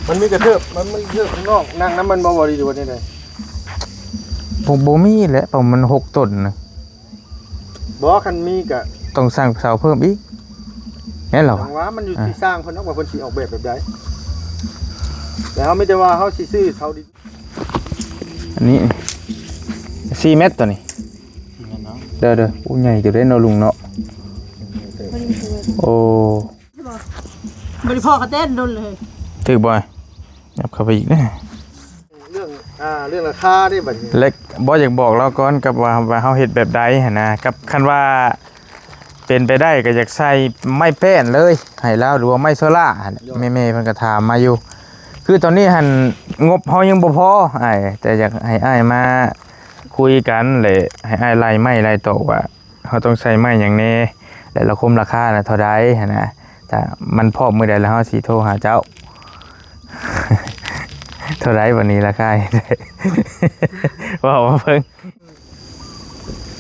มันมีกระเทิบมันเทิบข้างนอกนั่งน้ำมันบ่ดีดูนี่เลยผมบ่มีแหละผมมัน6ต้นนะบ่คันมีก็ต้องสร้างเสาเพิ่มอีกแม่นเหรอว่ามันอยู่ที่สร้างเพิ่นเนาะว่าเพิ่นสิออกแบบใดแต่เฮาไม่ได้ว่าเฮาสิซื้อเสาดินอันนี้4 เมตรตัวนี้เด้ออู้ใหญ่อยู่ได้เนาะลุงเนาะโอ้บริพ่อกระเต้นโดนเลยถึกบ่ยับเข้าไปอีกนะเรื่องราคาได้บัดนี้เล็กบ่อยากบอกเราก่อนกับว่าเฮาเฮ็ดแบบใดหั่นนะกับคันว่าเป็นไปได้ก็อยากใส่ไม้แป้นเลยให้แล้วหรือว่าไม้โซล่าแม่ๆเพิ่นก็ถามมาอยู่คือตอนนี้หั่นงบเฮายังบ่พออ้ายแต่อยากให้อ้ายมาคุยกันเลยให้อ้ายไล่ไม้ไล่โตว่าเฮาต้องใช้ไม้หยังแน่และราคมราคาน่ะเท่าใดหั่นนะถ้ามันพร้อมมื้อใดแล้วเฮาสิโทรหาเจ้าเท่าไรวันนี้ราคาว่ามาเพิ่ง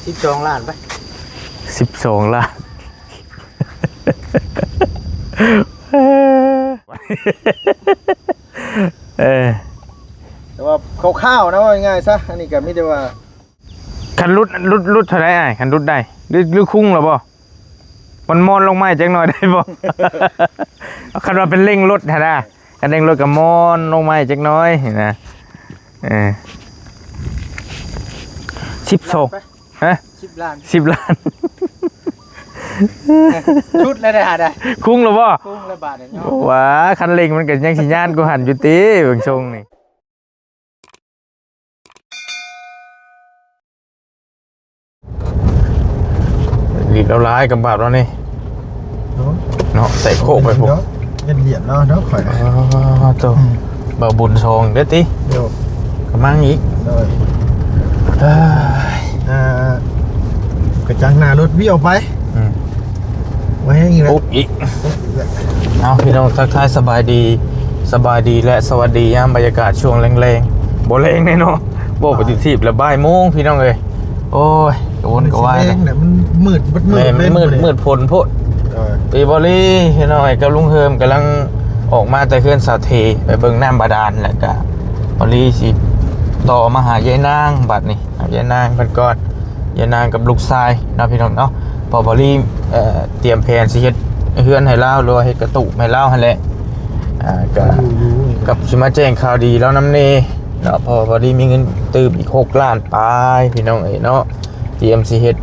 12 ล้านไป12 ล้านแต่ว่าคร่าวๆนะว่าง่ายซะอันนี้ก็มีแต่ว่าคันรุดเท่าไรอ่ะคันรุดได้หรือคุ้งหรอบ่มันมอนลงมาจังหน่อยได้บ่คันว่าเป็นเร่งรถฮะนะกันเร่งรถกับมอนลงมาจักน้อยนะ12ฮะ10 ล้าน10 ล้านชุดเลยได้คุ้งหรอบ่คุ้งละบาทเนาะว้าคันเร่งมันก็ยังสิย่านกูหันอยู่ติเบิ่งทรงนี่รีบแล้วร้ายกับบาปแล้วนี่เนาะใส่โคกไปพวกเหยียบเนาะเนาะข่อยตัวเบาบุญทรงเด้อติเดี๋ยวกำลังอีกกระจังหน้ารถวิ่งออกไปไว้อย่างนี้แล้วอีกเอาพี่น้องทักทายสบายดีและสวัสดียามบรรยากาศช่วงแรงๆโบแรงแน่เนาะโบปฏิทินละบ่ายโมงพี่น้องเลยโอ้ยกระวนกระวายเลยมันมืดผลพุปีบอลี่พี่น้องกับลุงเฮิมกำลังออกมาแต่เคลื่อนสาเทไปเบิ่งน้ำบาดาลแหละกะบอลี่สิต่อมาหายายนางบัดนี่ยายนางเพิ่นก่อนยายนางกับลูกชายนะพี่น้องเนาะพอบอลี่เตรียมแผนสิเฮ็ดเฮือนให้เล่าหรือว่าเฮ็ดกระตุกให้เล่าหั่นแหละกับสิมาแจ้งข่าวดีแล้วน้ำเนเนาะพอบอลี่มีเงินตืมอีก6 ล้านไปพี่น้องเนาะเตรียมสิเฮ็ด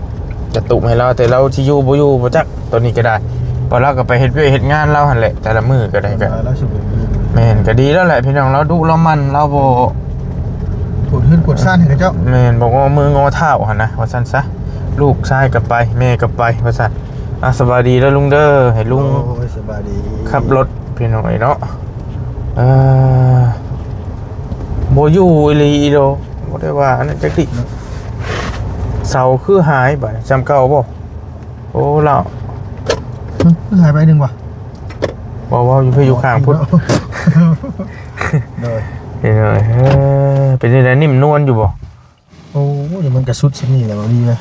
กระตุกให้เราแต่เราสิอยู่บ่อยู่บ่จักตัวนี้ก็ได้พอเราก็ไปเฮ็ดเฮ็ดงานเราหั่นแหละแต่ละมื้อก็ได้ก็แม่นก็ดีแล้วแหละพี่น้องเราดุเรามันเราบ่กดขึ้นกดสั้นเห็นกับเจ้าแม่นบอกว่ามืองอเท้าหั่นนะว่าซั่นซะลูกชายก็ไปแม่ก็ไปว่าซั่นสบายดีแล้วลุงเด้อให้ลุงสบายดีขับรถพี่น้องเนาะบ่อยู่อีหลีโดบ่ได้ว่าอันนั้นจักดิเสาคือหายไปจำเก่าบ่โอ้เราหายไปหนึ่งว่ะว่าอยู่เพื่ออยู่ข้างพุทธเห็นเลยเป็นยังไงนิ่มนวลอยู่บ่โอ้ยมันกระสุดชิ้นนี้แหละมันดีไหม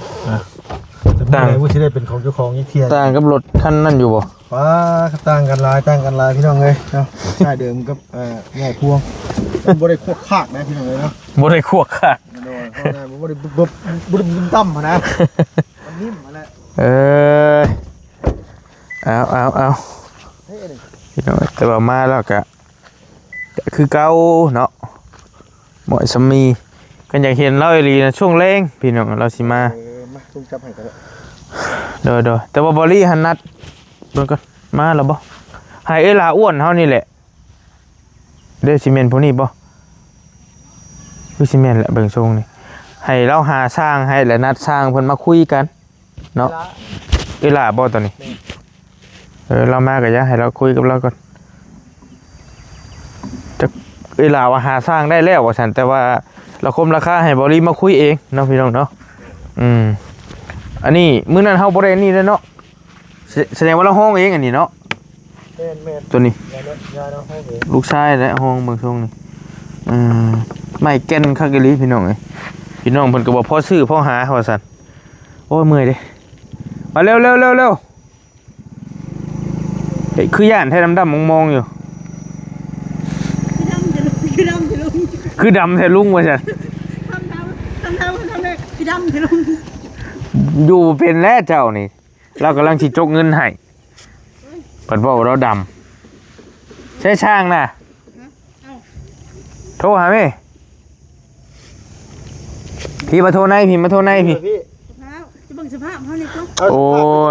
ต่างว่าที่ได้เป็นของเจ้าของยี่เทียต่างกับรถคันนั่นอยู่บ่ป้าต่างกันลายพี่น้องเลยเนาะใช่เดิมกับแง่พวงบ่ได้ควกขาดนะพี่น้องเลยเนาะบ่ได้ควกขาดบ่ได้บึ้มตั้มนะมันนิ่มมาแล้วเอาพี่น้องแต่ว่ามาแล้วก็คือเก่าเนาะหมอยสมีกันอยากเห็นเราอีหลีนะช่วงแรงพี่น้องเราสิมาจุ่มจับให้กันเด้อแต่ว่าบอลี่หันนัดเบิ่งก่อนมาแล้วบ่ให้เอ้ยลาอ้วนเฮานี่แหละเด้อซีเมนต์พวกนี้บ่คือซีเมนต์แหละเบิ่งทรงนี่ให้เราหาสร้างให้และนัดสร้างเพิ่นมาคุยกันเนาะเอ้ยลาบ่ตอนนี้เรามาก็อยากให้เราคุยกับเราก่อนจะเอ้ยลาว่าหาสร้างได้แล้วว่าซั่นแต่ว่าเราคมราคาให้บริมาคุยเองเนาะพี่น้องเนาะอันนี้มื้อนั้นเฮาบ่ได้นี่เลยเนาะแสดงว่าเราห้องเองอันนี้เนาะแม่นตัวนี้ลูกชายและห้องเบิ่งทรงนี่ไม่แก่นคักอีหลีพี่น้องเอ้ยพี่น้องเพิ่นก็บ่พอซื้อพอหาว่าซั่นโอ้ยเมื่อยเด้มาเร็วคือย่านแท้ดำๆมองๆอยู่ คือดำคือลุง คือดำแท้ลุงว่าซั่น ทำเลยคือดำคือลุง อยู่เป็นแล้วเจ้านี่เรากำลังสิจกเงินให้เพิ่นบอกว่าเราดำใช่ช่างน่ะโทรหาแม่พี่มาโทรในพี่มาโทรในพี่ พี่ แล้วจะเบิ่งสภาพเขานี่ก็ เอา โอ้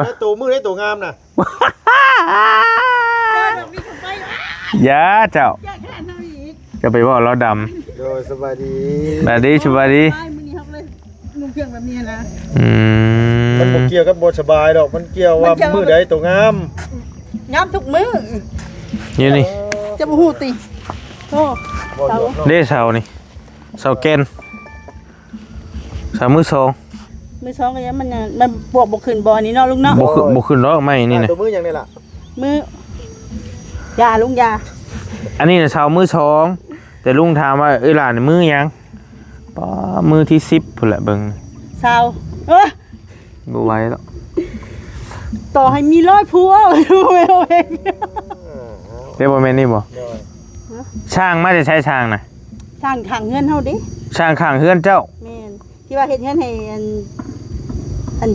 ได้ตัวมือได้ตัวงามน่ะ แบบมีคนไป อย่าเจ้า แยกแค่นั้นอีก จะไปบอกเราด โดยสบายดี ำแบบนี้สบายดี ไปมือนี้ครับเลยนุ่งเครื่องแบบนี้นะ มันบ่เกี่ยวกับบ่สบายดอกมันเกี่ยวว่ามือใดตัวงาม ย้ำทุกมื้อ นี่นี่ จะบ่ฮู้ติโอ้ บ่หยอกเนาะ เด้เสานี่เสาแกนเสามือสอง มือสองก็ยังมันบวกบ่ขึ้นบ่นี่เนาะลุงเนาะ บ่ขึ้นหรอกไม่นี่นะ ตัวมือยังนี่ล่ะ มือยาลุงยา อันนี้น่ะเสามือสองแต่ลุงถามว่าเอ้ยหลานนี่มือยังป้ามือที่10พุ่นแหละเบิ่ง สาวเอ้ย บ่ไหวแล้ว ต่อให้มีร้อยผัวดูเอาเอง เรียกว่าแม่นนี่บ่ โดย ช่างมาจะใช้ช่างน่ะ สร้างขังเงินเฮาดิ ช่างข้างเฮือนเจ้า แม่นที่ว่าเฮ็ดเงินให้อั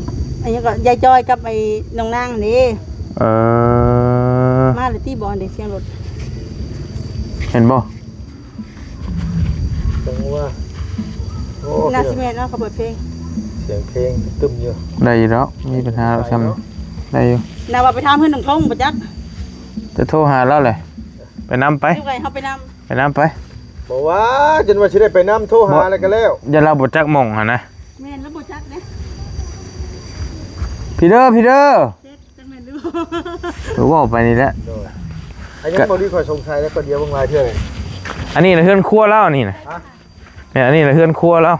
นนี้ก็ยายจอยกับไอ้น้องนางนี่ เออ มาเลยที่บ่อนเด้เสียงรถ เห็นบ่ จังว่าโอ้ น่าสิแม่นเนาะเขาเปิดเพลง เสียงเพลงตึมอยู่ ได้อยู่แล้วมีปัญหาแล้วซ้ำได้อยู่ น่าว่าไปถามเพิ่นน้องทงบ่จัก จะโทรหาเราเลยไปนำไป อยู่ไกลเฮาไปนำ ไปนำไป บอกว่าจนว่าสิได้ไปนำโทรหาอะไรกันแล้ว อย่าเราบดจักหม่องหะนะ แม่นแล้วบ่จักเด้ พี่เด้อพี่เด้อ เฮ็ดจังแม่นดู หรือว่าออกไปนี่แหละ โดยอันนี้บ่ดีคอยสงสัยแล้วก็เดียวบางรายเทื่อเลย อันนี้นะเฮือนครัวแล้วนี่นะ ฮะ เนี่ยอันนี้นะเฮือนครัวแล้ว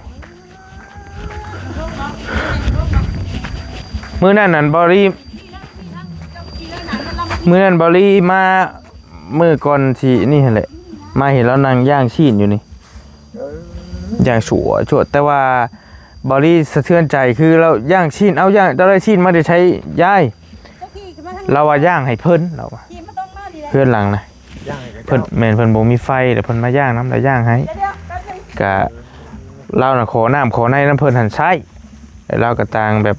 มื้อนั้นนั่นบอรี่มื้อนั้นบอรี่มามื้อก่อนที่นี่หั่นแหละมาเห็นแล้วนางย่างชีนอยู่นี่ ย่างสัวชวดแต่ว่าบอรี่สะเทือนใจคือเราย่างชีนเอาย่างเราได้ชีนมาได้ใช้ย่าย เจ้าขี่ขึ้นมาทาง เราว่าย่างให้เพิ่นเราว่า ขี่มาต้องมาดีเลย เพื่อนหลังนะ ย่างให้กับ เพิ่น เจ้า แม่นเพิ่นบ่มีไฟเดี๋ยวเพิ่นมาย่างน้ำแล้วย่างให้ เดี๋ยวแป๊บนึง กะเราน่ะขอน้ำขอในน้ำเพิ่นหันใช้แล้วเราก็ต่างแบบ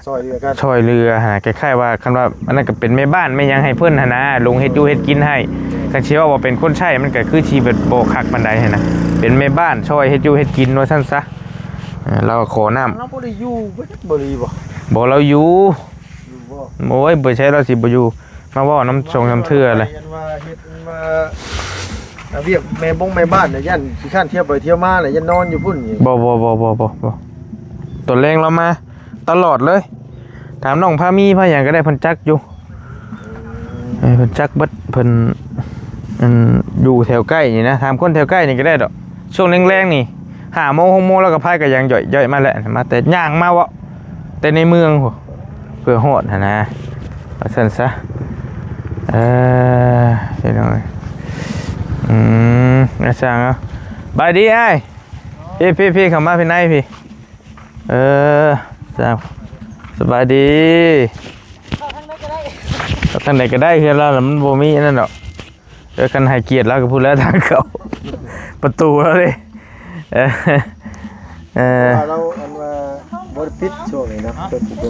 ซอยเดียวกัน ช่วยเรือหาคล้ายๆว่าคันว่าอันนั้นก็เป็นแม่บ้านไม่ยังให้เพิ่นหั่นนะลงเฮ็ดอยู่เฮ็ดกินให้คันสิว่าเป็นคนใช้มันก็คือชีวิตบ่คักปานใดหั่นนะเป็นแม่บ้านช่วยเฮ็ดอยู่เฮ็ดกินว่าซั่นซะเราก็ขอน้ำ เราบ่ได้อยู่บ่ดีบ่ บ่เราอยู่ อยู่บ่ โอ้ยบ่ใช่เราสิบ่อยู่มาเว้าน้ำทรงน้ำเทื่อเลย ยันว่าเฮ็ดมาเวียกแม่แม่บ้านเนี่ยยันขี้ข้านเที่ยวไปเที่ยวมาเนี่ยยันนอนอยู่พุ่นนี่ บ่ตัวแรงเรามาตลอดเลยถามน้องพามีพาหยังก็ได้เพิ่นจักอยู่เพิ่นจักเบิดเพิ่นอยู่แถวใกล้นี่นะถามคนแถวใกล้นี่ก็ได้ดอกช่วงแรงๆนี่5 โมง 6 โมงแล้วก็พายก็ยังย่อยๆมาแล้วมาแต่ย่างมาเว้าแต่ในเมืองโหเพื่อฮอดหั่นนะว่าซั่นซะเฮ็ดจังไดน่าสั่งเอาบายดีอ้ายพี่เข้ามาพี่ในพี่จ้าสบายดี เข้าทางไหนก็ได้ ทางไหนก็ได้คือเรามันบ่มีนั่นดอกเดี๋ยวคันให้เกียรติเราก็พูดแล้วทางเขาประตูแล้วดิเราอันว่าบ่ได้ปิดช่วงนี้นะเปิดประตู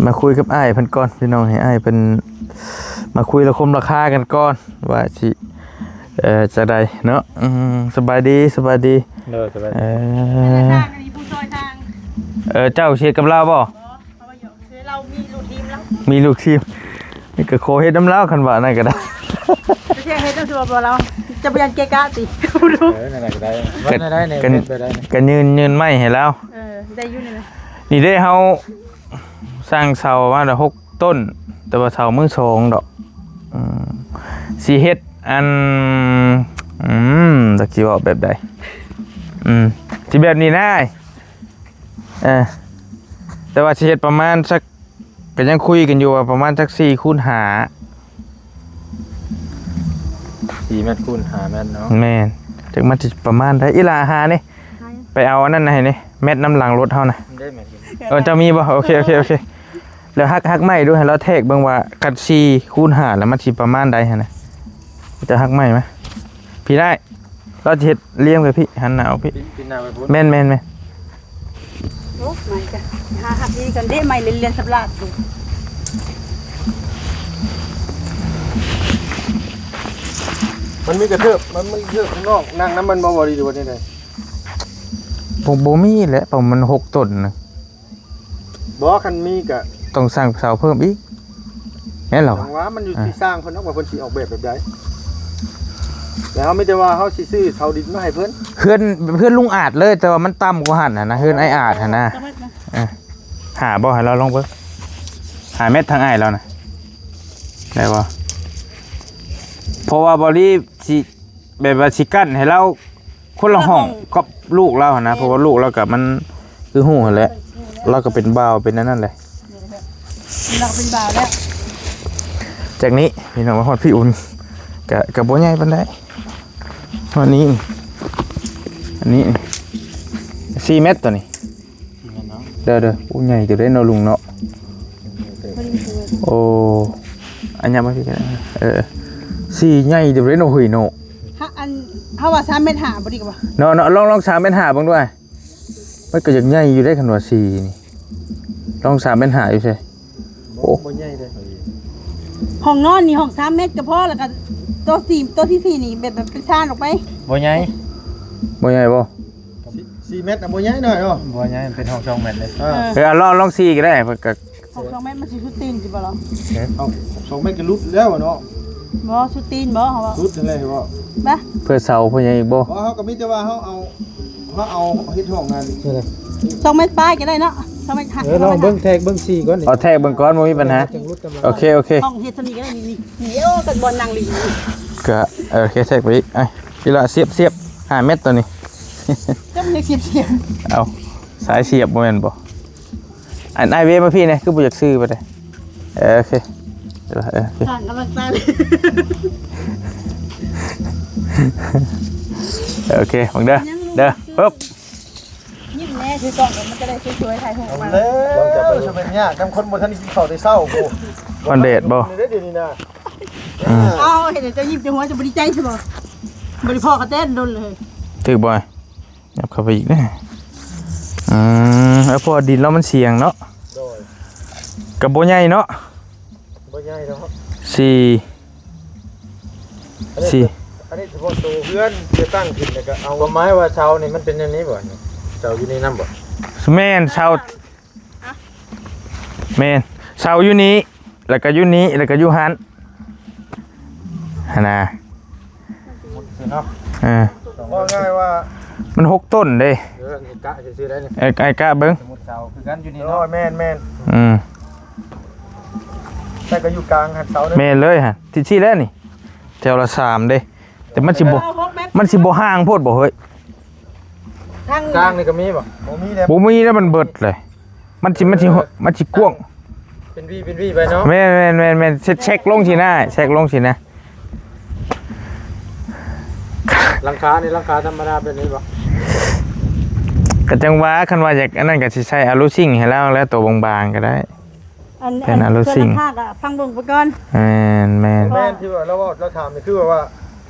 มาคุยกับอ้ายเพิ่นก่อนพี่น้องให้อ้ายเพิ่นมาคุยราคมราคากันก่อนว่าสิจะได้เนาะสบายดีสบายดี เด้อสบาย ทางอันนี้ผู้ซอยทาง เจ้าเชียร์กับเราบ่ เอาไว้อยู่คือเรามีรูทีมแล้ว มีลูกทีมนี่ก็โคเฮ็ดน้ำเล้าคันว่านั่นก็ได้ ไม่ใช่ให้เจ้าตัวบ่เราจะไปยันเกะกะติดู นั่นก็ได้ได้เนี่ย กัน ไปได้ กันยืนไม้ให้แล้ว ได้อยู่นี่นะ นี่ได้เฮาสร้างเสามาได้6 ต้น แต่ว่าเสามือ2ดอกสิเฮ็ดอันตะกี้ว่าแบบใดสิแบบนี้นะแต่ว่าสิเฮ็ดประมาณสักก็ยังคุยกันอยู่ว่าประมาณสัก4 คูณ 5 4 เมตรคูณ5 เมตรเนาะ แม่นจักมันสิประมาณได้อีหลาหานี่ไปเอาอันนั้นให้นี่แมทน้ำหลังรถเฮานะ ได้แม่น จะมีบ่โอเค แล้วฮักไม้ด้วยให้เราแทกเบิ่งว่ากัดซีคูณ5แล้วมันสิประมาณใดหั่นน่ะจะฮักไม้มั้ยพี่ได้เราจะเฮ็ดเลี้ยงไปพี่หันหน้าเอาพี่ ปีหน้าไปพุ่น แม่น โอ้ไม่จ้ะหาหักดีกันเด้ไม่เรียนสับลาดดู มันมีกระเทิบมันเทิบข้างนอกนั่งน้ำมันบ่ดีหรือว่าจังได๋ บ่มีแหละเพราะมัน6ต้นน่ะ บ่คันมีก็ ต้องสร้างเสาเพิ่มอีกแม่นเหรอ จังว่ามันอยู่ที่สร้างเพิ่นเนาะว่าเพิ่นสิออกแบบได้แล้วไม่แต่ว่าเฮาสิซื้อเสาดินมาให้เพิ่น เพื่อนลุงอาจเลยแต่ว่ามันต่ำกว่าหั่นน่ะนะเฮือนไอ้อาจหั่นนะหาบ่ให้เราลองเบิ่งหาเม็ดทางอ้ายแล้วน่ะได้บ่เพราะว่าบริสิแบบว่าสิกั้นให้เราคนละห้องกับลูกเราหั่นนะเพราะว่าลูกเรากับมันคือฮู้หั่นแหละเราก็เป็นบ่าวเป็นนั่นแหละ เราเป็นบ่าวแล้ว จากนี้พี่น้องมาฮอดพี่อุ่นกับบ่ใหญ่ปานใดวันนี้อันนี้4เมตรตัวนี้เด้ออู้ใหญ่ตัวได้เนาะลุงเนาะโอ้อันยังบ่พี่กัน4ใหญ่ตัวได้เนาะหุยเนาะ ฮะอันเฮาว่า3เมตร5บ่ดีกว่า เนาะลอง3เป็น5บ้างด้วยมันก็ยังใหญ่อยู่ได้ขนาด4นี่ลอง3เป็น5อยู่ใช่ โอ้บ่ใหญ่เด้อ ห้องนอนนี่ห้อง3เมตรก็พอแล้วก็ตัวที่4นี่แบบเป็นชานออกไป บ่ใหญ่ บ่ใหญ่บ่ 4เมตรน่ะบ่ใหญ่หน่อยเนาะ บ่ใหญ่เป็นห้อง2เมตรเลย ลอง4ก็ได้เพิ่นก็ ห้อง2เมตรมันสิชุดตีนสิบ่ล่ะ เอา2เมตรก็ลุดแล้วเนาะ บ่ชุดตีนบ่เฮาว่า ลุดนั่นแหละบ่ บ่ เพื่อเสาเพิ่นยังอีกบ่ เพราะเขาก็มีแต่ว่าเขาเอาเฮ็ดห้องงาน 2เมตรปลายก็ได้เนาะ2เมตรหัก ลองเบิ่งแทกเบิ่ง4ก่อน เอาแทกเบิ่งก่อนบ่มีปัญหา จังรุดกำลัง โอเค ห้องเฮ็ดเท่านี้ก็ได้นี่เดี๋ยวกันบ่นั่งลิง ก็โอเคแทกไปอีกไอ้พี่ละเสียบ5เมตรตัวนี้ ก็มันเสียบ เอาสายเสียบบ่แม่นบ่อันไอเวมาพี่เนี่ยคือบ่อยากซื้อไปเลยโอเคเดี๋ยวโอเค ทางกำลังตาย โอเคบังเด้อปึ๊บ ยิ้มแน่คือกล่องมันจะได้สวยๆถ่ายรูปมา แล้วจะไปชมเป็นยากนำคนบ่ทันกินข้าวได้เช้าโอ้ คอนเดตบ่ เดี๋ยวนี้นะ เอาเห็นจะยิ้มจะหัวจะบ่ดีใจใช่บ่บ่ได้พ่อกระเต้นโดนเลย ถือบ่อยยับเข้าไปอีกนะแล้วพอดินแล้วมันเสียงเนาะ โดย กับบ่ใหญ่เนาะ บ่ใหญ่เนาะ อันนี้เฉพาะตัวเพื่อนจะตั้งขึ้นแล้วก็เอา ความหมายว่าเสานี่มันเป็นอันนี้บ่เสาอยู่ในน้ำบ่ แม่นเสาแม่นเสาอยู่นี้แล้วก็อยู่นี้แล้วก็อยู่หันหั่นน่ะ เนาะ ว่าง่ายว่า มัน6ต้นเด้ นี่กะซื่อๆได้นี่ ไอ้กะเบิ่ง สมมุติเสาคือกันอยู่นี่ น้อ เนาะ ยแม่น อืม แต่ก็อยู่กลางหันเสาเนี่ย แม่นเลยฮะที่แล้วนี่แถวละ3เด้แต่มันสิบ่ห่างโพดบ่เฮ้ย ทาง กลางนี่ก็มีบ่ บ่มีแล้ว บ่มีแล้วมันเบิดเลยมันสิกว้าง เป็นวีไปเนาะ แม่นเช็คลงสินะเช็คลงสินะ หลังคานี่หลังคาธรรมดาแบบนี้บ่ ก็จังว่าคันว่าอยากอันนั้นก็สิใช้อะลูซิ่งให้แล้วตัวบางๆก็ได้ เป็นอลูซิ่ง ภาคอะฟังเบิ่งไปก่อน แม่น แม่นที่ว่าเราถามนี่คือว่า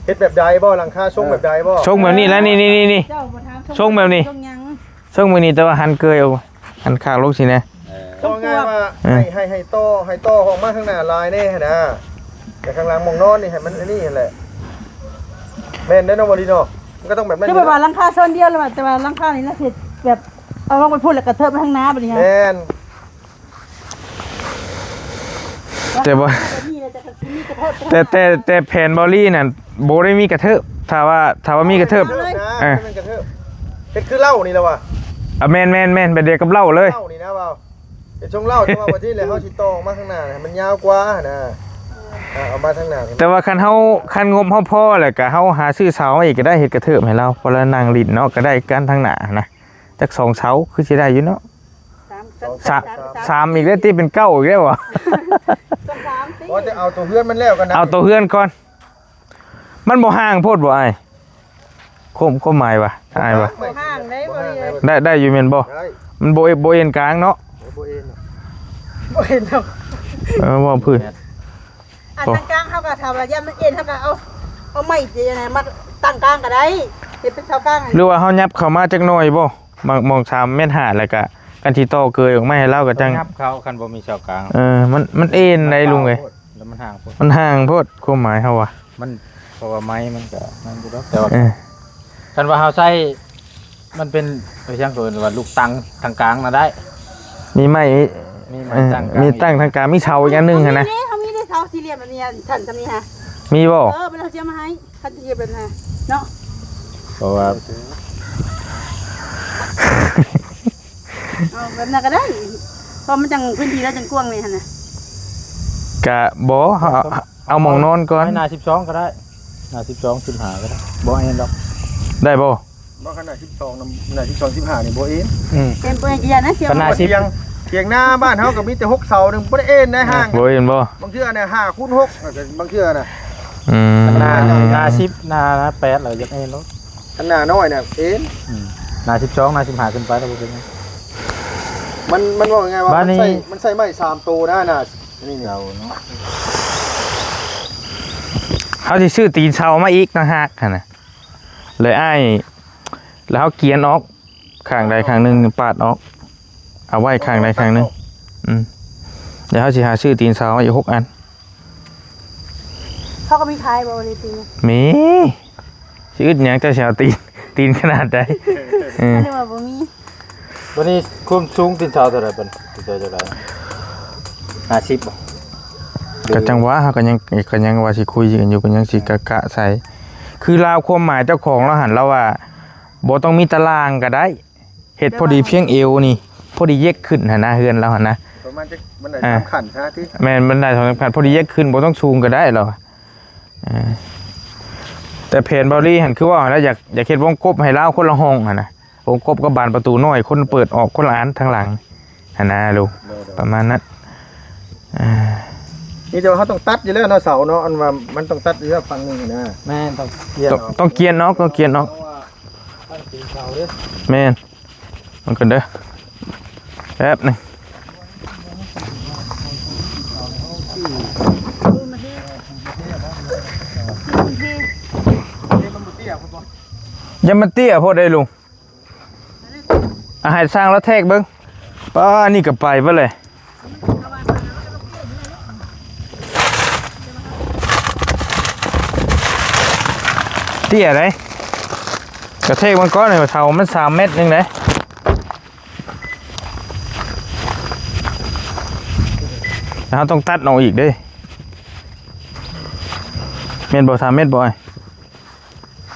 เฮ็ดแบบใดบ่หลังคาทรงแบบใดบ่ ชงแบบนี้แล้วนี่ เจ้าบ่ถาม ส่งแบบนี้ ส่งหยัง ชงมื้อนี้แต่ว่าหันเกยเอาหันข้างลงสินะ ก็ง่ายว่าให้ต่อของมาข้างหน้าลายแน่นะแต่ข้างหลังมองนอนนี่ให้มันอันนี้แหละแม่นได้เนาะบ่ดีเนาะมันก็ต้องแบบนั้น คือแบบว่าหลังคาโซนเดียวเลยว่ะแต่ว่าหลังคานี่นะเฮ็ดแบบเอาลงไปพูดแล้วก็เทิบไปทางน้าบัดนี้ฮะ แม่น แต่ว่า นี่เลยจะมีกระเทิบไปทาง แต่แผ่นบอลลี่นั่นบ่ได้มีกระเทิบถ้าว่ามีกระเทิบ นะมันกระเทิบเฮ็ดคือเหล้านี่แล้วว่ะ แม่นแบบเดียวกับเหล้าเลย เหล้านี่นะเปล่าเป็นช่วงเหล้าที่ว่าวันที่แล้วเฮาสิตองมาข้างหน้ามันยาวกว่านะเอามาทางหน้า แต่ว่าคันงบเฮาพอแหละก็เฮาหาซื้อเสามาอีกก็ได้เฮ็ดกระเทิบให้เราพอละนางลิ้นเนาะก็ได้กันทางหน้านะจัก2เสาคือสิได้อยู่เนาะ3อีกแล้วที่เป็น9อีกแล้วบ่ ว่าจะเอาตัวเพื่อนมันแล้วกันนะ เอาตัวเฮือนก่อน มันบ่ห่างโพดบ่อ้ายคมหมายว่ะอ้ายว่ะ ห้างได้บ่ดีเลย ได้อยู่แม่นบ่ ได้ มันโบเอ็นกลางเนาะ โบเอ็น บ่เห็นดอก ว่าพื้น อันตั้งกลางเขาก็ทำอะไรย่ามันเอ็นเขาก็เอาไม้จะยังไงมาตั้งกลางก็ได้เห็นเป็นเสากลาง หรือว่าเฮายับเข้ามาจักหน่อยบ่มอง3เมตร5แล้วก็กันที่โตเกยออกมาให้เราก็จัง งับเขาคันบ่มีเสากลาง มันเอ็นได้ลุงเอ้ย แล้วมันห่างพุ่น มันห่างโพดความหมายเฮาว่ะ มันเพราะว่าไม้มันก็มันอยู่แล้วแต่ว่า เออ คันว่าเฮาใช้มันเป็นไปช่างตัวว่าลูกตังทางกลางน่ะได้ มีไม้ มีไม้ เออ ตั้งกลาง มีตั้งทางการมีเสาอีกอันหนึงหั่นนะ เขามีได้เสาสี่เหลี่ยมแบบนี้ฉันทำนี่ฮะ มีบ่ เป็นเราเชื่อมาให้คันเทียบแบบนั้นเนาะ เพราะว่า เอาแบบนั้นก็ได้เพราะมันจังพื้นที่แล้วจังกว้างเลยฮะนะ กะบ่เอาหมองนอนก่อน ให้หน้า12ก็ได้หน้า12 15ก็ได้บ่ให้ดอก ได้บ่ บ่ขนาด12นำขนาด12 15นี่บ่เอ็น เป็นปืนกี่ยันนะเชียว ขนาด เถียงหน้าบ้านเฮาก็มีแต่6เสานึงบ่ได้เอ็นได้ห้าง บ่เห็นบ่ บางเทื่อน่ะ5คูณ6บางเทื่อน่ะ อืม หน้า10หน้า8แล้วยังให้เนาะ ขนาดน้อยน่ะเอ็น หน้า12หน้า15ขึ้นไปแล้วบ่เป็นหยัง มันว่าไงว่า บ้านนี้ มันใส่ไม้3ตัวนะน่ะนี่ เราเนาะ เขาสิซื้อตีนเสามาอีกต่างหากหั่นน่ะเลยอ้ายแล้วเขาเกียนออกข้างใดข้างหนึงปาดออกเอาไว้ข้างใดข้างหนึงเดี๋ยวเขาสิหาซื้อตีนเสามาอีก6อัน เขาก็มีขายบ่ในปีนี้ มีสิอึดหยังจะสิเอาตีนขนาดใดเออ อันนี้ว่าบ่มี วันนี้ความสูงตีนเสาเท่าไหร่เพิ่นตีนเสาเท่าไหร่50บ่ ก็จังหวะเขาก็ยังว่าสิคุยกันอยู่ก็ยังสิกะใส่คือลาวความหมายเจ้าของเราหันแล้วว่าบ่ต้องมีตารางก็ได้เฮ็ดพอดีเพียงเอวนี่พอดีเย็กขึ้นหั่นนะเฮือนเราหั่นนะ ประมาณจะมันได้3ขั้นซะที่ แม่นมันได้สำคัญพอดีเย็กขึ้นบ่ต้องสูงก็ได้หรอกแต่เพนบอรี่หันคือว่าแล้วอยากเฮ็ดวงกบให้ลาวคนละห้องหั่นนะวงกบกับบานประตูน้อยคนเปิดออกคนละอันทางหลังหั่นนะลูกประมาณนั้น นี่เดี๋ยวเขาต้องตัดอยู่แล้วเนาะเสาเนาะอันว่ามันต้องตัดอยู่แล้วฝั่งนึงนะ แม่นต้องเกี่ยว ต้องเกียนเนาะต้องเกียนเนาะ ตั้งตีนเสาเด้อ แม่นมันกันเด้อแป๊บหนึงอย่ามาเตี้ยโพดได้ลุงอาหารสร้างแล้วแทกเบิ่งป้านี่ก็ไปบ่เลยเตี้ยไหนกระเทกมันก้อนหนึ่งเท่ามัน3 เมตรนึงเลยแล้วต้องตัดเอาอีกเด้เมตรบ่3 เมตรบ่ไอ้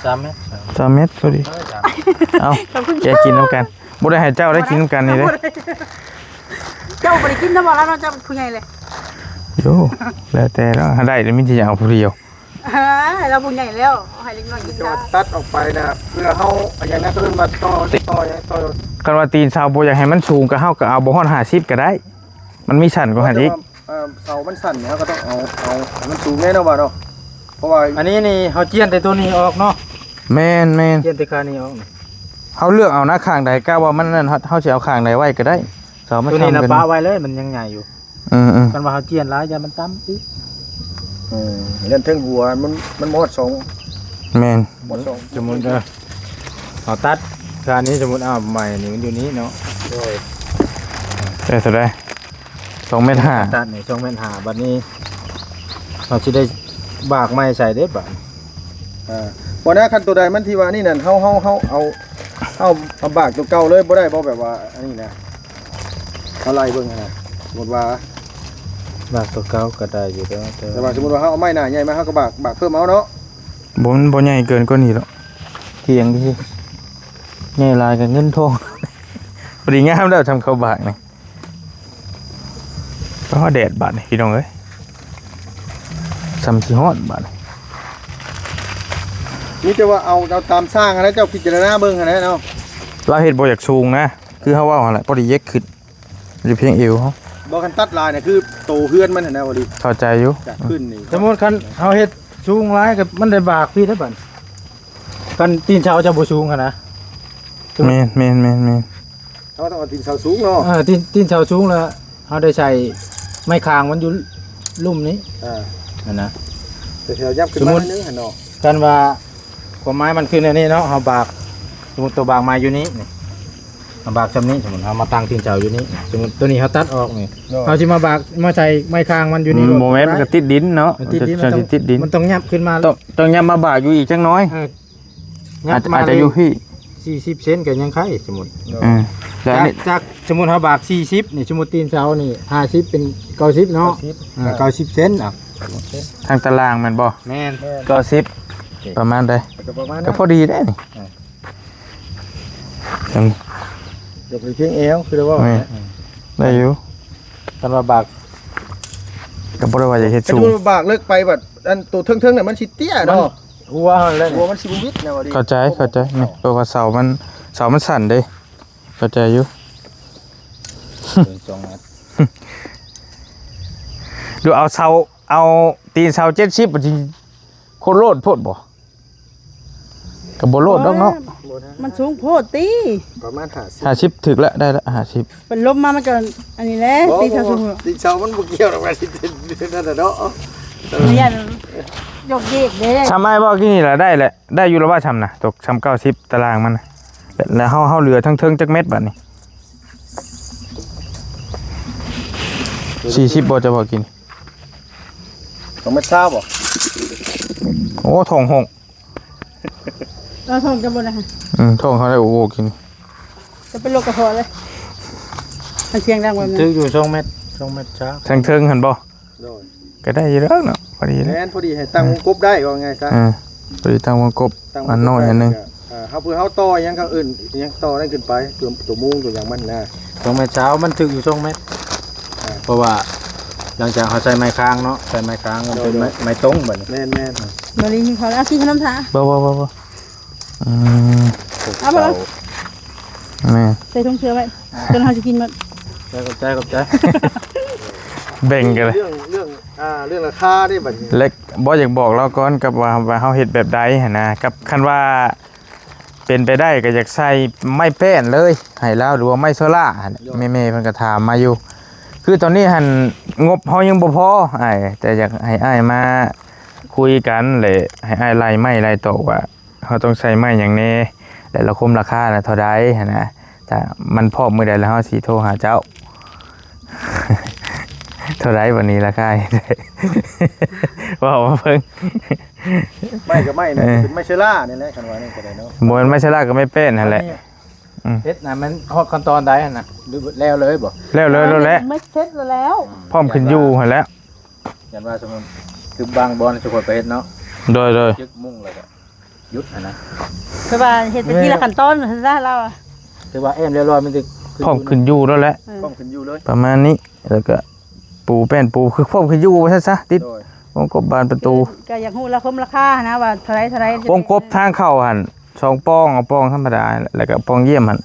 3เมตร 3 เมตรก็ดีเอาแกกินน้ำกันบ่ได้ให้เจ้าได้กินน้ำกันนี่เด้ เจ้าบ่ได้กินน้ำบ่แล้วเนาะเจ้าผู้ใหญ่เลย โยแล้วแต่แล้วหาได้เดี๋ยวมันจะเอาผู้เดียว เราผู้ใหญ่แล้วให้เล็กน้อยกิน จะ ได้ มาตัดออกไปนะเพื่อเขาอย่างนั้นก็เริ่มมาต่ออย่างต่อ กันว่าตีนชาวบ่อยากให้มันสูงก็เฮาก็เอาบ่ฮอด50ก็ได้ มันมีชั้นกว่าหั่นอีก เสามันสั่นเนี่ยก็ต้องเอามันสูงแน่นอนว่าเนาะเพราะว่า อันนี้นี่เฮาเจียนแต่ตัวนี้ออกเนาะ แม่น เจียนแต่ขานี้ออก เฮาเลือกเอานะข้างใดกล้าว่ามันนั่นเฮาสิเอาข้างใดไว้ก็ได้เสามัน ตัวนี้ ทำ นะ กัน ปะไว้เลยมันยังใหญ่อยู่ อืม กันว่าเฮาเจียนหลายอย่ามันต่ำอีก เล่นเทิงหัวมันหมดสอง แม่น หมดสอง สมมุติเอาตัดขานี้สมมุติเอาใหม่นี่มันอยู่นี้เนาะ ได้เท่าใด2 เมตร ตัดนี่2เมตร5บัดนี้เราสิได้บากไม้ใส่เด้บัด บ่นะคันตัวใดมันที่ว่านี่นั่นเฮาเอาบากตัวเก่าเลยบ่ได้บ่แบบว่าอันนี้นะอะไรเบิ่งนะสมมุติว่า บากตัวเก่าก็ได้อยู่เด้อ แต่ว่าสมมุติว่าเฮาเอาไม้หน้าใหญ่มาเฮาก็บากเพิ่มเอาเนาะ บ่ใหญ่เกินกว่านี้หรอกเถียงดิใหญ่หลายก็เงินทองพอดีงามแล้วทำข้าวบากนี่ก็แดดบาดนี่พี่น้องเอ้ยซ้ำสิฮอดบาดนี่ นี่จะว่าเอาตามสร้างนะเจ้าพิจารณาเบิ่งนะเนาะ เราเฮ็ดบ่อยากสูงนะคือเฮาว่าหั่นแหละพอดีเย็กขึ้นอยู่เพียงเอวเฮา บ่คันตัดลายเนี่ยคือโตเฮือนมันนะบ่ดี เข้าใจอยู่ จากขึ้นนี่ สมมุติคันเฮาเฮ็ดสูงหลายก็มันได้บากพี่ได้บัดกันตีนเช้าจะบ่สูงหั่นนะ แม่น เขาต้องเอาตีนเสาสูงเนาะ ตีนเช้าสูงแล้ว เฮาได้ใส่ไม้คางมันอยู่ลุ่มนี้ นั่นนะ แต่เรายับขึ้นมานิดนึงหันออก กันว่าความไม้มันขึ้นอันนี้เนาะเฮาบากสมมุติตัวบากมาอยู่นี้นี่เฮาบากซำนี้สมมุติเฮามาตั้งตีนเสาอยู่นี้สมมุติตัวนี้เฮาตัดออกนี่เฮาสิมาบากมาใส่ไม้คางมันอยู่นี่ โมเมนต์มันก็ติดดินเนาะ มันติดดิน จะติดดิน มันต้องยับขึ้นมา ต้องย้ำมาบากอยู่อีกจังน้อย ยับมา อาจจะอยู่พี่ 40เซนก็ยังไข่สมมุติ แล้วนี่ จากสมมุติเฮาบาก40นี่สมมุติตีนเสานี่50เป็น90เนาะ90เซนอ่ะ ทางตารางมันบ่ แม่น ก็10ประมาณใด ประมาณ ก็พอดีได้นี่ยัง เดี๋ยวไปเพียงเอวคือว่า ได้อยู่ กันว่าบาก ก็บ่ได้ว่าจะเฮ็ด ไอ้ สูง ตัวบากเลิกไปแบบอันตัวเทิงๆเนี่ยมันสิเตี้ยเนาะ หัวแล้ว หัวมันสิบวิตนะวะดิ เข้าใจนี่เพราะว่าเสามันสั่นเด้เข้าใจอยู่ 2เมตร ดูเอาตีนเสา70บ่จริงโคตรโลดโพดบ่ก็บ่โลดดอกเนาะ มันสูงโพดตี ประมาณ50 50ถึกแล้วได้ละ50 เป็นลมมามันก็อันนี้แหละตีเท่าสูง ตีเสามันบ่เกี่ยวหรอกว่าสินั่นน่ะเนาะ ไม่ยันยกเยกเด้ ชำไอ้บ่กี่นี่ล่ะได้แหละได้อยู่แล้วว่าชำน่ะตกชำ90ตารางมันน่ะแล้วเฮาเหลือทั้งเทิงจักเม็ดบัดนี้40บ่จะบ่กิน ต้องมาทราบบ่ โอ้ทองหง เราส่งจะบนนะฮะ ทองเขาได้โอ้โหกิน จะเป็นโรคกระเพาะเลยมันเสียงดังแบบนั้ ถื น ออยู่2เมตร2เมตรช้า ทั้งเทิงหั่นบ่ โดน ก็ได้อยู่แล้วเนาะพอดีเลย แม่นพอดีให้ตั้งวงกบได้ว่าไงซะ พอดีตั้งวงกบอันน้อยอันนึง เฮาเพื่อเฮาต่อหยังก็อื่นยังต่อได้ขึ้นไปตัวมุงตัวหยังมันนะ 2เมตรเช้ามันถืออยู่2เมตรเพราะว่าหลังจากเขาใส่ไม้ค้างเนาะใส่ไม้ค้างมันเป็นไม้ตรงแบบนี้ แม่น มาลีมีเขาแล้วกินขนมถา บ่เอาไปเลย แม่ ใส่ถุงเชื้อไว้จนเขาจะกินหมด ขอบใจ แบ่งกันเลย เรื่องราคาได้บัดนี้ เล็กบ่อยากบอกเราก่อนกับว่าเฮาเฮ็ดแบบใดหั่นนะกับคันว่าเป็นไปได้ก็อยากใส่ไม้แป้นเลยให้ลาวหรือว่าไม้โซล่าหั่นแม่ๆเพิ่นก็ถามมาอยู่ คือตอนนี้หั่นงบเฮายังบ่พออ้ายแต่อยากให้อ้ายมาคุยกันเลยให้อ้ายไล่ไม้ไล่โตะว่าเฮาต้องใช้ไม้หยังแน่และราคมราคาน่ะเท่าใดหั่นนะถ้ามันพร้อมมื้อใดแล้วเฮาสิโทรหาเจ้า เท่าไรวันนี้ราคา ว่าเพิ่ง ไม่ก็ไม่นะเป็นไม่เชล่านี่แหละกันว่านี่ก็ได้เนาะ มวนไม่ใช่ลากก็ไม่เป็นนั่นแหละ เฮ็ดนะมันฮอดขั้นตอนใดน่ะแล้วเลยบ่ แล้วแล้ว ไม่เซ็ตแล้ว พร้อมขึ้นอยู่หั่นแล้ว ยันว่าสมมุติคือบางบอลสุขไปเฮ็ดเนาะ โดย ยึกมุ่งเลยก็ยุดนะ คือว่าเห็ดไปทีละขั้นตอนซะเราอ่ะ ถือว่าแอมเรียบร้อยมันสิ พร้อมขึ้นอยู่แล้วแหละ พร้อมขึ้นอยู่เลย ประมาณนี้แล้วก็ปูแป้นปูคือพร้อมขึ้นอยู่ว่าซะติด โดยว งกบบานประตู ก็อยากฮู้ราคมราคานะว่าเท่าไร วงกบทางเข้าหั่น2ป้องเอาป้องธรรมดาแล้วก็ป้องเยี่ยมหั่น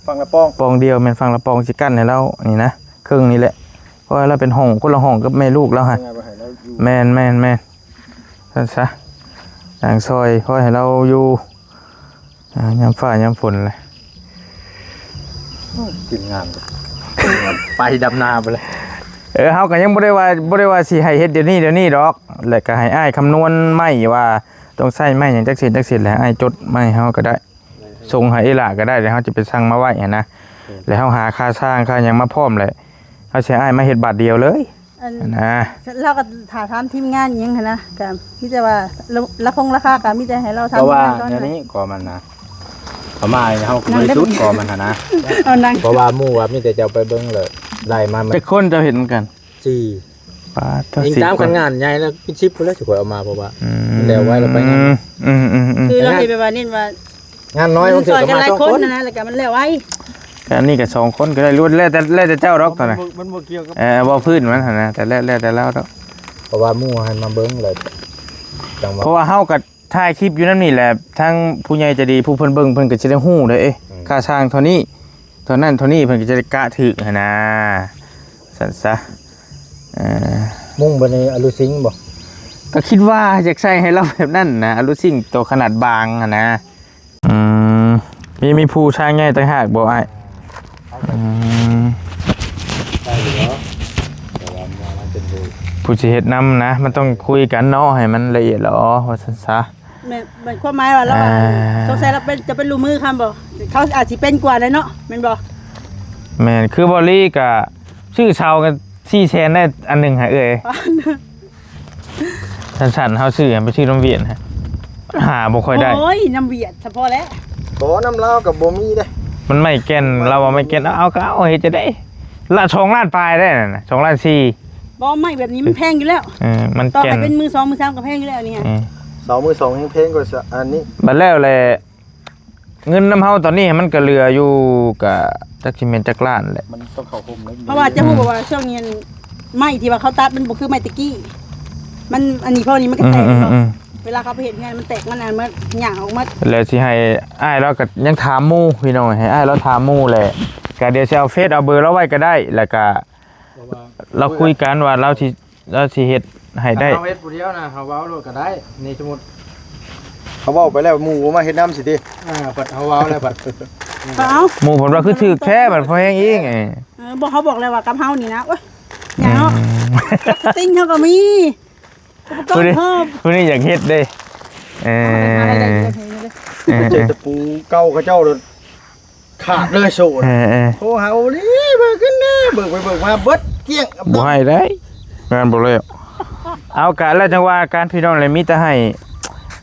ฟังละป้อง ป้องเดียวแม่นฟังละป้องสิกั้นให้เรานี่นะครึ่งนี้แหละเพราะว่าเราเป็นห้องคนละห้องกับแม่ลูกแล้วหั่น งานไปให้เราอยู่ แม่นซั่นซะทางซอยคอยให้เราอยู่ยามฟ้ายามฝนเลย กินงานไปดำนาไปเลย เฮาก็ยังบ่ได้ว่าสิให้เฮ็ดเดี๋ยวนี้ดอกแล้วก็ให้อ้ายคำนวณไม้ว่าต้องใช้ไม้หยังจักสิแล้วอ้ายจดไม้เฮาก็ได้ส่งให้อีหล่าก็ได้เดี๋ยวเฮาจะไปสั่งมาไว้หั่นนะแล้วเฮาหาค่าสร้างค่าหยังมาพร้อมเลยเฮาสิอ้ายมาเฮ็ดบาทเดียวเลยนะ เราก็ถ่าทำทีมงานยังนะก็มีแต่ว่าราคาก็มีแต่ให้เราทำ เพราะว่า ตอน อัน นี้ นี้ก่อมันนะเขามาเฮาก็บ่ได้สุดก่อมันนะ เอานั่ง เพราะว่าหมู่ว่ามีแต่จะเอาไปเบิ่งเลยไล่มามัน จักคนจะเห็นเหมือนกัน 4 ปาด ยิงตามกันงานใหญ่แล้วเป็นชิปพุ่นแล้วสิข่อยเอามาเพราะว่า แล้วไว้แล้วไปงาน คือเราเห็นไปว่านี่ว่าง านน้อยบางที ซอย ก็ กัน มา หลาย 2 ค คน น นะแล้วก็มันแล้วไว้ อันนี้ก็2คนก็ได้รู้แล้วแต่เจ้าดอกตอนนั้น มันบ่เกี่ยวกับ บ่พื้นมันหั่นนะแต่แล้วแต่เราดอก เพราะว่าหมู่ให้มาเบิ่งเลยจังหวะ เพราะว่าเฮาก็ถ่ายคลิปอยู่นำนี่แหละทั้งผู้ใหญ่ใจะดีผู้เพิ่นเบิ่งเพิ่นก็สิได้ฮู้เด้อค่าสร้างเท่านี้เท่านั้นเท่านี้เพิ่นก็จะได้กะถึกหั่นนะสั่นซะ มุ่งไปในอลูซิงบ่ ก็คิดว่าอยากใส่ให้เราแบบนั้นนะอลูซิ่งตัวขนาดบางอะนะมีผู้ช่างใหญ่ต่างหากบ่อ้าย ได้อยู่ ผู้สิเฮ็ดนำนะมันต้องคุยกันเนาะให้มันละเอียดละออว่าซั่นซะ แม่นความหมายว่าเราว่าสงสัยเราเป็นจะเป็นลูกมือคำบ่เขาอาจสิเป็นกว่าเลยเนาะแม่นบ่ แม่นคือบอลลี่กับชื่อชาวกัน400,000ได้อันหนึงหาเอ้ยสั้นๆเฮาชื่อไปชื่อน้ำเวียนฮะหาบ่ค่อยได้ โอ้ยน้ำเวียดเฉพาะแล้ว บ่น้ำลาวกับบ่มีเด้ มันไม่แก่นเราว่าไม่แก่นเอาก็เอาเฮ็ดจะได้ละ2ล้านปลายได้นั่นน่ะ2ล้าน4 บ่ไม่แบบนี้มันแพงอยู่แล้ว มัน ต่อ แก่น ให้เป็นมือ2มือ3ก็แพงอยู่แล้วนี่ เสามือสองยังเพลงกว่าอันนี้ บัดแล้วแหละเงินน้ำเฮาตอนนี้มันก็เหลืออยู่กับจักสิแม่นจักล้านแหละ มันต้องเข้าคุมเลย เพราะว่าจะพูดว่าช่วงนี้ไม้ที่ว่าเขาตัดมันบ่คือไม้ตะกี้มันอันนี้พอนี้มันก็แตกเนาะเวลาเขาไปเห็นงานมันแตกมันอันมันหย่างออกมา แล้วสิให้อ้ายเราก็ยังถามหมู่พี่น้องให้อ้ายเราถามหมู่แหละก็เดี๋ยวสิเอาเฟซเอาเบอร์เราไว้ก็ได้แล้วก็เราคุยกันว่าเราสิเฮ็ดให้ได้ เฮ็ดผู้เดียวนะเฮาเว้าโลดก็ได้นี่สมมุติ เขาบอกไปแล้วหมู่มาเฮ็ดน้ำสิติ บัดเฮาเว้าแล้วบัด เอา หมู่ผมว่าคือถูกแท้บัดพอแฮงอีกบอกเขาบอกเลยว่ากับเฮานี่นะโอ้ยอย่างเนาะสติ้งเขาก็มีอุปกรณ์เพิ่ม ผู้นี้อยากเฮ็ดเด้เจตะปูเก่าเขาเจ้าโดนขาดเลยโซนโทรหาโอ้นี่เบิกขึ้นแน่เบิกไปเบิกมาเบิดเกลี้ยง บ่ให้ได้งานบ่แล้วเอากันแล้วจังว่าการพี่น้องเลยมีแต่ให้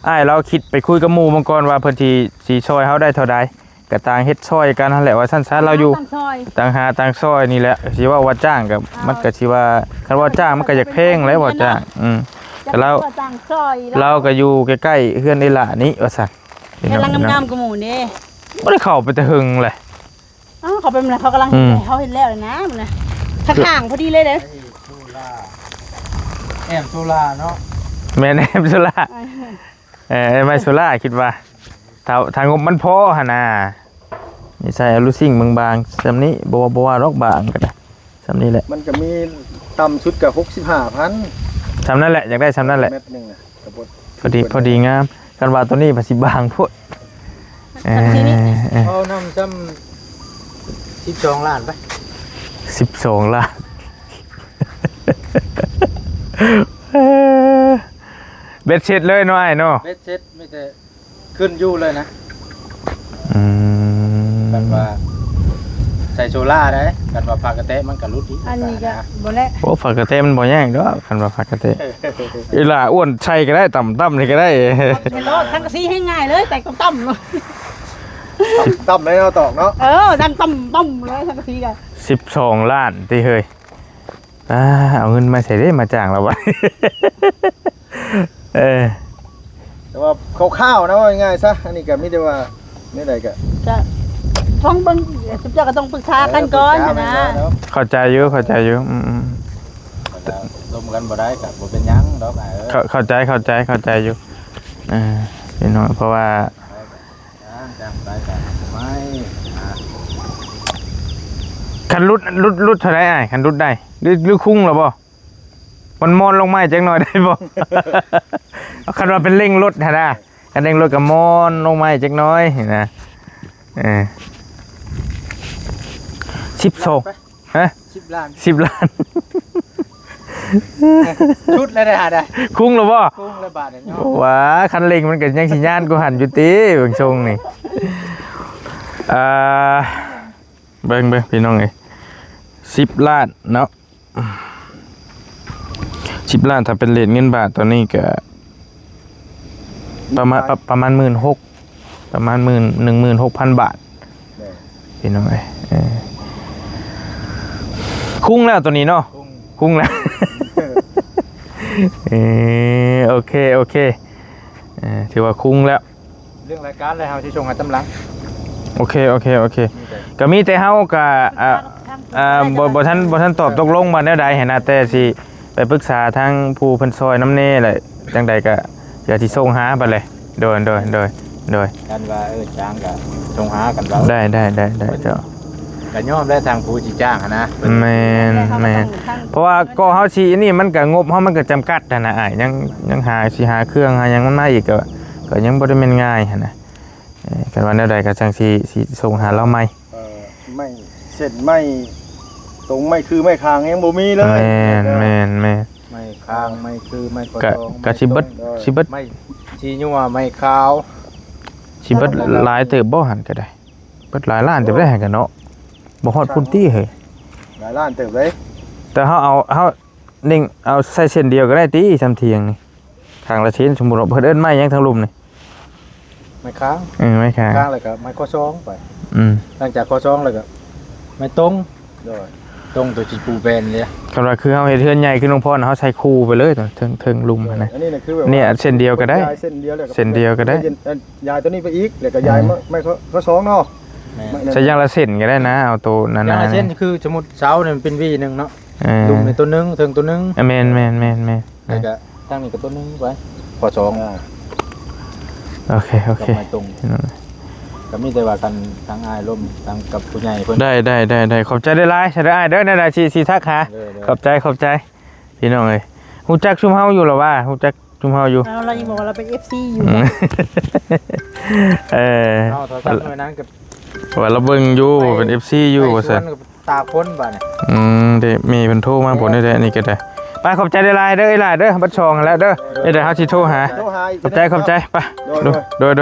อ้ายเราคิดไปคุยกับหมู่มังกรว่าเพิ่นสิช่วยเฮาได้เท่าใดก็ต่างเฮ็ดช่วยกันนั่นแหละว่าซั่นๆเราอยู่ต่างหาต่างช่วยนี่แหละสิว่าจ้างก็มันก็สิว่าคันว่าจ้างมันก็อยากแพงแล้วบ่จ้างแต่เราก็อยู่ใกล้ๆเฮือนนี่ล่ะนี่ว่าซั่น กำลังงามๆกับหมู่นี่ บ่ได้เข้าไปแต่หึงเลย เขาเป็นอะไรเขากำลังเขาเห็นแล้วเลยนะมันนะข้างๆพอดีเลยเด้อ แอมโซล่าเนาะ แม่นแอมสุราไม่สุราคิดว่าทางงบมันพอหั่นน่ะนี่ใส่อลูซิ่งบางๆซำนี้บ่ว่าดอกบางก็ได้ซำนี้แหละ มันก็มีต่ำสุดกับ65,000 ซำนั้นแหละอยากได้ซำนั้นแหละ เม็ดนึงน่ะกระบด พอดีงามกันว่าตัวนี้ภาษีบางโพด เอานำซ้ำ12ล้านไป 12 ล้านเบ็ดเสร็จเลยเนาะไอ้เนาะ เบ็ดเสร็จไม่แต่ขึ้นอยู่เลยนะแบบว่าใส่โซล่าได้กันว่าปากกระเตะมันก็รุดอีก อันนี้ก็บ่แล้ว โอ้ฝากกระเตมันบ่แย่งดอกคันว่าฝากกระเตอีหล่าอ้วนใช่ก็ได้ต่ำนี่ก็ได้ เป็นรถทั้งกระซีให้ง่ายเลยแต่ก็ต่ำเลย ต่ำเลยเราตอกเนาะ ดังต่ำเลยทั้งกระซีกัน 12 ล้านติเฮ้ยเอาเงินมาใส่ได้มาจ้างเราวะ แต่ว่าคร่าวๆนะว่าง่ายๆซะอันนี้ก็มีแต่ว่าไม่ได้ก็ จะฟ้องเบิ่งสุดยอดก็ต้องปรึกษากันก่อนนะ เข้าใจอยู่ลมกันบ่ได้ก็บ่เป็นหยังดอกเข้าใจอยู่พี่น้องเพราะว่า จ้างได้ก็ไม่ คันรุดเท่าไรอ้ายคันรุดได้หรือคุ้งหรอบ่มันมอนลงไม้จักหน่อยได้บ่ คันว่าเป็นเร่งรถหั่นน่ะคันเร่งรถก็มอนลงไม้จักหน่อยนะ12ฮะ 10ล้าน 10 ล้าน ชุดเลยได้หาได้ คุ้งหรอบ่ กุ้งละบาทเนาะ ว้าคันเร่งมันก็ยังสิย่านกูหันอยู่ติเบิ่งทรงนี่เบิ่งพี่น้องเอ้ย10 ล้านเนาะ10 ล้านถ้าเป็นเรทเงินบาทตอนนี้ก็ประมาณ 16,000ประมาณ 16,000 บาทพี่น้องเอ้ยคุ้งแล้วตัวนี้เนาะคุ้งแล้ว โอเคถือว่าคุ้งแล้ว เรื่องรายการเลยเฮาที่ชงให้ตำลัง โอเคก็มีแต่เฮาก็บ่ทันตอบตกลงมาแนวใดให้นะแต่สิไปปรึกษาทางผู้เพิ่นซอยน้ำแน่แหละจังใดก็เดี๋ยวสิส่งหาไปเลยโดยกันว่าจ้างก็ชงหากันว่าได้เจ้า ก็ยอมได้ทางผู้สิจ้างนะ แม่นเพราะว่าก็เฮาสินี่มันก็งบเฮามันก็จำกัดนะอ้ายยังหาเครื่องหาหยังมันมาอีกก็ยังบ่ได้แม่นง่ายหั่นนะกันว่าแนวใดก็จังสิส่งหาเราใหม่ ไม่เสร็จไม่ ตรงไม่คือไม่คางยังบ่มีเลย แม่น ไม่ค้างไม่คือไม่กด กะ ตรง กะสิเบิด ไม่ชีนัวไม่ขาว สิเบิดหลายเติบบ่หันก็ได้เบิดหลายล้านเติบได้หันกันเนาะบ่ฮอดพุ่นตี้เฮ้ย หลายล้านเติบเลย แต่เฮานิ่งเอาใส่เส้นเดียวก็ได้ติซำเทียงนี่ข้างละชิ้นสมมุติว่าเพิ่นเอิ้นไม้หยังทางลุมนี่ ไม่ค้าง ไม่ค้าง ค้างเลยก็ไม่ข้อซองไป หลังจากข้อซองเลยก็ไม่ตรง โดย ตรงตัวจีปูแบนเลย คำว่าคือเฮาเฮ็ดเฮือนใหญ่ขึ้นหลวงพ่อน่ะเฮาใส่คู่ไปเลยถึงลุมอะนะ อันนี้น่ะคือแบบ เนี่ยเส้นเดียวก็ได้ ย้ายเส้นเดียวเลย เส้นเดียวก็ได้ ย้ายตัวนี้ไปอีกแล้วก็ย้ายไม่เขาสองเนาะ ใช้อย่างละเส้นก็ได้นะ เอาตัวนา อย่าง นา เช่นคือสมมุติเสาเนี่ยมันเป็นวีหนึ่งเนาะ เออ ลุมในตัวหนึงถึงตัวหนึง แม่น แล้วก็ตั้งนี่กับตัวหนึงไว้พอสอง โอเค กับไม่ตรงก็มีแต่ว่ากันทางอ้ายร่มทางกับผู้ใหญ่เพิ่น ได้ขอบใจได้หลายใช่ได้เด้อนั่นน่ะสิทักหา เด้อ ขอบใจพี่น้องเอ้ยฮู้จักชุมเฮาอยู่หรอวะฮู้จักชุมเฮาอยู่ เรายังบอกว่าเราเป็น FC อยู่ เออ เอาโทรศัพท์หน่วยนั้นกับ ว่าเราเบิ่งอยู่เป็น FC อยู่ว่าซั่น ตาพ้นบ่เนี่ย เด้มีเพิ่นโทรมาบ่ได้อันนี้ก็ได้ไปขอบใจได้หลายเด้อไอ้หลายเด้อบัดชองแล้วเด้อเดี๋ยวเฮาสิโทรหา โทรหาอีก ขอบใจไป โดย โ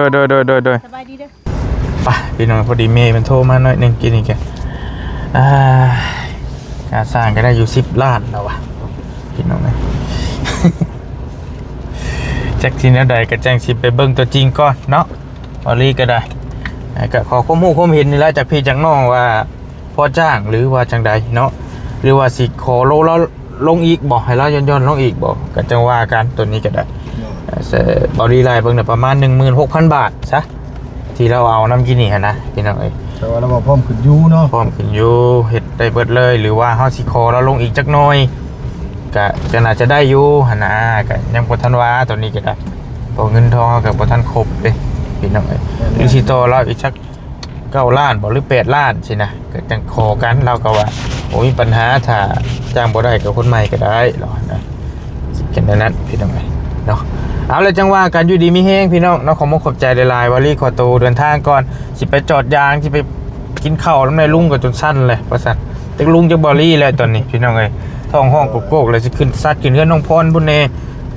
ดย สบายดีเด้อ ไปพี่น้องพอดีเมย์มันโทรมาหน่อยหนึงกินอีกแกการสร้างก็ได้อยู่10 ล้านแล้ววะพี่น้องนะ จากที่นั่นใดก็แจ้งสิไปเบิ่งตัวจริงก่อนเนาะวอลี่ก็ได้ก็ขอความรู้ความเห็นนี่แหละจากพี่จากน้องว่าพอจ้างหรือว่าจังใดเนาะหรือว่าสิขอลงอีกบอกให้เราย้อนลงอีกบอกก็จังว่ากันตัวนี้ก็ได้บอดี้ไลน์เบิ่งน่ะประมาณ 16,000 บาทซะที่เราเอาน้ำกินนี่ฮะนะพี่น้องเอ้ย แต่ว่าเราบอกพร้อมขึ้นยูเนาะ พร้อมขึ้นอยู่เฮ็ดได้เบิดเลยหรือว่าเฮาสิขอเราลงอีกจักหน่อยก็น่าจะได้อยู่หั่นนะก็ยังบ่ทันว่าตัวนี้ก็ได้เพราะเงินทองก็บ่ทันครบเด้พี่น้องเอ้ยหรือสิต่อเราอีกสัก9 ล้านบ่หรือ8 ล้านสินะก็จังขอกันเราก็ว่าบ่มีปัญหาถ้าจ้างบ่ได้ก็คนใหม่ก็ได้หรอนะสิกันนั้นพี่น้องเอ้ยเนาะเอาเลยจังว่ากันอยู่ดีมีแฮงพี่น้องเนาะขอขอบใจหลายๆวารีขอตัวเดินทางก่อนสิไปจอดยางสิไปกินข้าวน้ำในลุงก็จนสั้นเลยประสาทตึกลุงจะบอรี่แล้วตอนนี้พี่น้องเอ้ยท้องห้องโกกๆเลยสิขึ้นซัดขึ้นเฮือนน้องพรบุญเน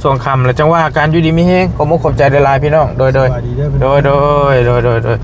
ส่วงคำแล้วจังว่าการอยู่ดีมีแฮงขอขอบใจหลายๆพี่น้องโดย สวัสดีเด้อ โดย